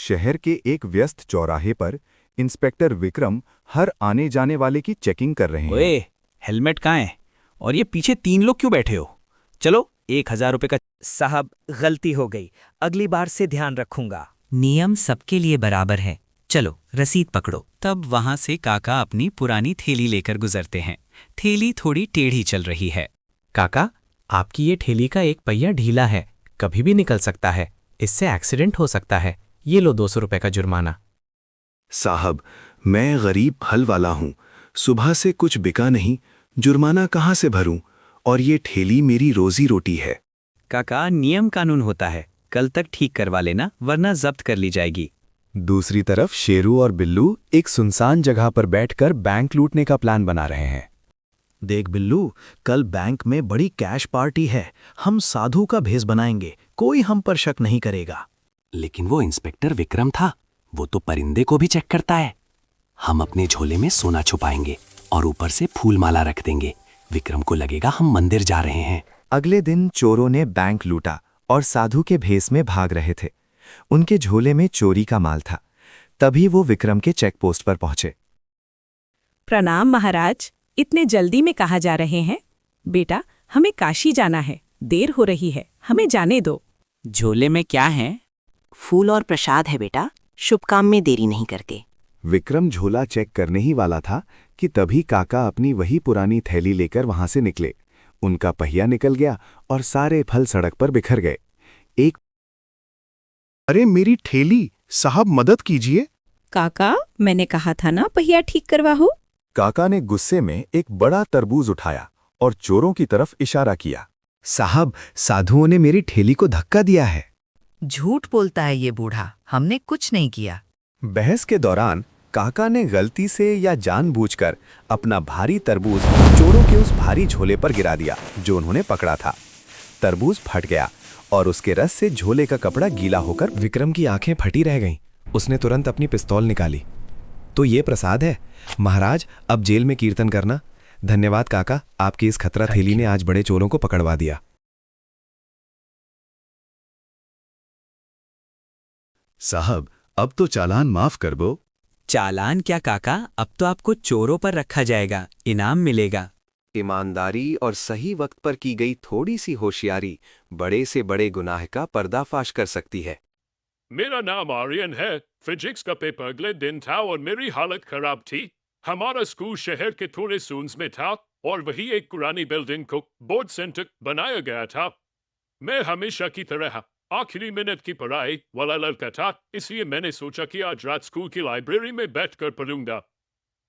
शहर के एक व्यस्त चौराहे पर इंस्पेक्टर विक्रम हर आने जाने वाले की चेकिंग कर रहे हैं। ओए, हेलमेट कहाँ है? और ये पीछे 3 लोग क्यों बैठे हो? चलो, 1,000 रुपए का। साहब, गलती हो गई, अगली बार से ध्यान रखूंगा। नियम सबके लिए बराबर है। चलो रसीद पकड़ो। तब वहां से काका अपनी पुरानी थैली लेकर गुजरते हैं। थैली थोड़ी टेढ़ी चल रही है। काका, आपकी ये ठेली का एक पहिया ढीला है, कभी भी निकल सकता है, इससे एक्सीडेंट हो सकता है। ये लो 200 रुपए का जुर्माना। साहब, मैं गरीब फल वाला हूँ, सुबह से कुछ बिका नहीं, जुर्माना कहाँ से भरूं? और ये ठेली मेरी रोजी रोटी है। काका, नियम कानून होता है, कल तक ठीक करवा लेना वरना जब्त कर ली जाएगी। दूसरी तरफ शेरू और बिल्लू एक सुनसान जगह पर बैठकर बैंक लूटने का प्लान बना रहे हैं। देख बिल्लू, कल बैंक में बड़ी कैश पार्टी है, हम साधु का भेष बनाएंगे, कोई हम पर शक नहीं करेगा। लेकिन वो इंस्पेक्टर विक्रम था, वो तो परिंदे को भी चेक करता है। हम अपने झोले में सोना छुपाएंगे और ऊपर से फूल माला रख देंगे। विक्रम को लगेगा हम मंदिर जा रहे हैं। अगले दिन चोरों ने बैंक लूटा और साधु के भेष में भाग रहे थे। उनके झोले में चोरी का माल था। तभी वो विक्रम के चेक पोस्ट पर पहुंचे। प्रणाम महाराज, इतने जल्दी में कहाँ जा रहे हैं? बेटा, हमें काशी जाना है, देर हो रही है, हमें जाने दो। झोले में क्या है? फूल और प्रसाद है बेटा, शुभ काम में देरी नहीं करते। विक्रम झोला चेक करने ही वाला था कि तभी काका अपनी वही पुरानी थैली लेकर वहां से निकले। उनका पहिया निकल गया और सारे फल सड़क पर बिखर गए। अरे मेरी ठेली, साहब मदद कीजिए। काका, मैंने कहा था ना पहिया ठीक करवाओ। काका ने गुस्से में एक बड़ा तरबूज उठाया और चोरों की तरफ इशारा किया। साहब, साधुओं ने मेरी ठेली को धक्का दिया है। झूठ बोलता है ये बूढ़ा, हमने कुछ नहीं किया। बहस के दौरान काका ने गलती से या जानबूझकर अपना भारी तरबूज चोरों के उस भारी झोले पर गिरा दिया जो उन्होंने पकड़ा था। तरबूज फट गया और उसके रस से झोले का कपड़ा गीला होकर विक्रम की आंखें फटी रह गईं। उसने तुरंत अपनी पिस्तौल निकाली। तो ये प्रसाद है महाराज, अब जेल में कीर्तन करना। धन्यवाद काका, आपकी इस खतरा थैली ने आज बड़े चोरों को पकड़वा दिया। साहब, अब तो चालान माफ कर दो। चालान क्या काका, अब तो आपको चोरों पर रखा जाएगा, इनाम मिलेगा। ईमानदारी और सही वक्त पर की गई थोड़ी सी होशियारी बड़े से बड़े गुनाह का पर्दाफाश कर सकती है। मेरा नाम आर्यन है। फिजिक्स का पेपर अगले दिन था और मेरी हालत खराब थी। हमारा स्कूल शहर के थोड़े सूंस में था और वही एक पुरानी बिल्डिंग को बोर्ड सेंटर बनाया गया था। मैं हमेशा की तरह आखिरी मिनट की पढ़ाई वाला लड़का था, इसलिए मैंने सोचा कि आज रात स्कूल की लाइब्रेरी में बैठकर पढ़ूंगा।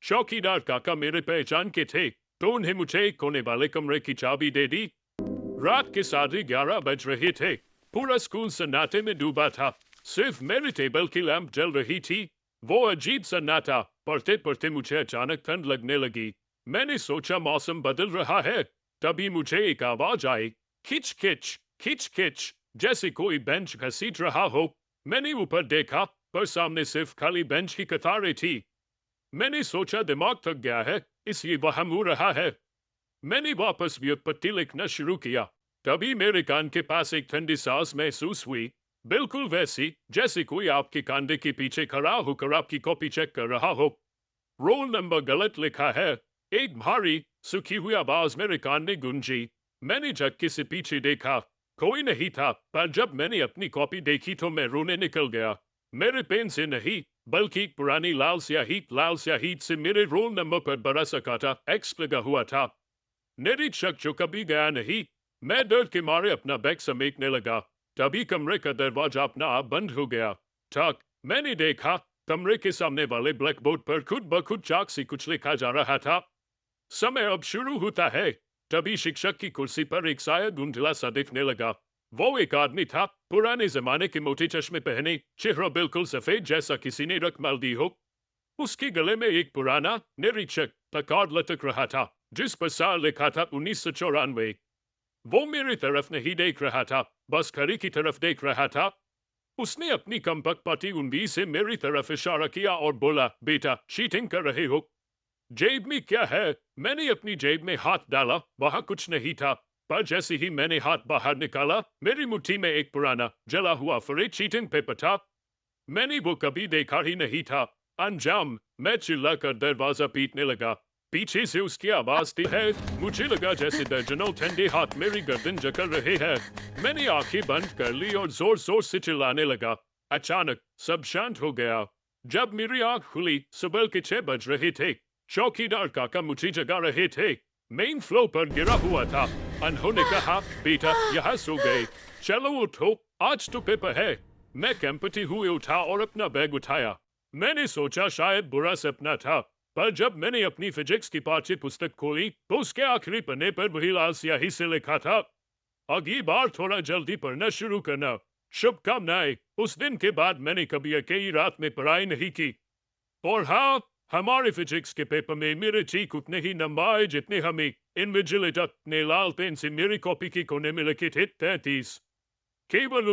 चौकीदार काका मेरे पहचान के थे, तो उन्हें मुझे एक कोने वाले कमरे की चाबी दे दी। रात के 11:30 बज रहे थे। पूरा स्कूल सन्नाटे में डूबा था, सिर्फ मेरी टेबल की लैंप जल रही थी। वो अजीब सन्नाटा पढ़ते पढ़ते मुझे अचानक ठंड लगने लगी। मैंने सोचा मौसम बदल रहा है, तभी मुझे एक आवाज आई, खिच खिच खिच खिच, जैसे कोई बेंच घसीट रहा हो। मैंने ऊपर देखा, पर सामने सिर्फ खाली बेंच की कतारें थी। मैंने सोचा दिमाग थक गया है, इसलिए वह मुड़ रहा है। मैंने वापस व्युत्पत्ति लिखना शुरू किया। तभी मेरे कान के पास एक ठंडी सांस महसूस हुई, बिल्कुल वैसी जैसे कोई आपके कांधे के पीछे खड़ा होकर आपकी कॉपी चेक कर रहा हो। रोल नंबर गलत लिखा है। एक भारी सूखी हुई आवाज मेरे कान में गूंजी। मैंने झटके से पीछे देखा, कोई नहीं था, पर जब मैंने अपनी कॉपी देखी तो मैं रोने निकल गया। मेरे पेन से नहीं, बल्कि एक पुरानी लाल स्याही से मेरे रोल नंबर पर बड़ा सा काटा एक्स लगा हुआ था। निरीक्षक जो कभी गया नहीं, मैं डर के मारे अपना बैग समेटने लगा। तभी कमरे का दरवाजा अपना आप बंद हो गया। ठक, मैंने देखा, कमरे के सामने वाले ब्लैक बोर्ड पर खुद ब खुद चाक से कुछ लिखा जा रहा था। समय अब शुरू होता है। तभी शिक्षक की कुर्सी पर एक साया धुंधला सा दिखने लगा। वो एक आदमी था, पुराने जमाने के मोटे चश्मे पहने, चेहरा बिल्कुल सफेद जैसा किसी ने रख माल दी हो। उसके गले में एक पुराना निरीक्षक का कार्ड लटक रहा था, जिस पर साल लिखा था 1994। वो मेरी तरफ नहीं देख रहा था, बस खड़ी की तरफ देख रहा था। उसने अपनी कमबख्त उंगली से मेरी तरफ इशारा किया और बोला, बेटा चीटिंग कर रहे हो। जेब में क्या है? मैंने अपनी जेब में हाथ डाला, वहां कुछ नहीं था, पर जैसे ही मैंने हाथ बाहर निकाला, मेरी मुट्ठी में एक पुराना जला हुआ फरेद चीटिंग पेपर था। मैंने वो कभी देखा ही नहीं था। अंजाम, मैं चिल्लाकर दरवाजा पीटने लगा। पीछे से उसकी आवाज थी है। मुझे लगा जैसे दर्जनों ठंडे हाथ मेरी गर्दन जकड़ रहे हैं। मैंने आंखें बंद कर ली और जोर जोर से चिल्लाने लगा। अचानक सब शांत हो गया। जब मेरी आंख खुली, सुबह के 6 बज रहे थे। चौकीदार काका मुझे जगा रहे थे। मेन फ्लोर पर गिरा हुआ था। उन्होंने कहा, बेटा यहाँ सो गए, चलो उठो, आज तो पेपर है। मैं कैंपटी हुए उठा और अपना बैग उठाया। मैंने सोचा शायद बुरा सपना था, पर जब मैंने अपनी फिजिक्स की पाठ्य पुस्तक खोली तो उसके आखिरी पन्ने पर वही लाल स्याही से लिखा था, अगली बार थोड़ा जल्दी पढ़ना शुरू करना, शुभकामनाएं। उस दिन के बाद मैंने कभी अकेली रात में पढ़ाई नहीं की। और हाँ, हमारे फिजिक्स के पेपर में मेरे ठीक उतने ही नंबर आए जितने हमें इनविजिलेटर ने लाल पेन से मेरी कॉपी के कोने में लिखे थे 33। केवल